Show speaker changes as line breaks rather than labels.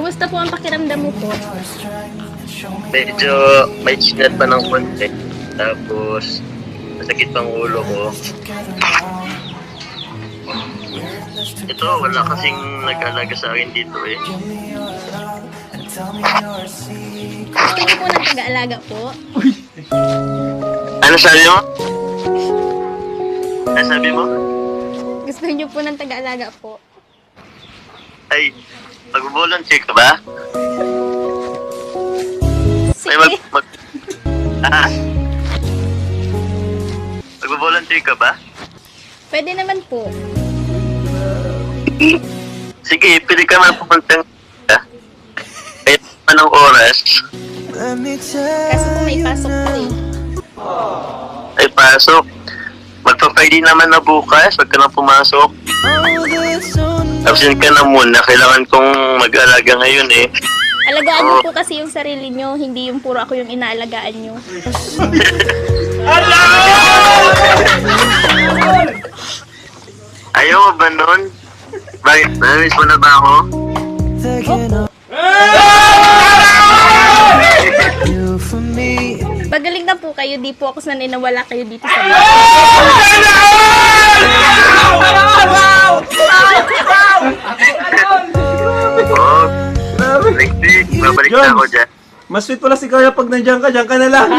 Kumusta po ang pakiramdam mo po?
Medyo may sinat pa ng konti. Tapos, masakit pang ulo ko. Ito, wala kasing nag-alaga sa akin dito eh.
Gusto niyo po ng taga-alaga po?
Ano sabi mo? Ano sabi mo?
Gusto niyo po ng taga-alaga po?
Ay, mag-volunteer ka ba? Ay,
Sige.
Mag-volunteer ka ba?
Pwede naman po.
Sige, pwede ka man pupuntang kahit naman ng oras.
Kaso po may pasok po eh.
Ay, pasok. Magpa-Friday naman na bukas. Huwag ka nang pumasok. Absent ka na muna. Kailangan kong mag-alaga ngayon eh.
Alagaan niyo po kasi yung sarili niyo, hindi yung puro ako yung inaalagaan niyo.
Ayaw mo ba nun? Bakit? Namiss mo na ba ako?
Pagaling na po kayo, di po ako sanay na wala kayo dito sa bahay.
Oo. Next week, babalik na ako dyan.
Mas sweet pala si Kuya pag nandiyan ka na lang.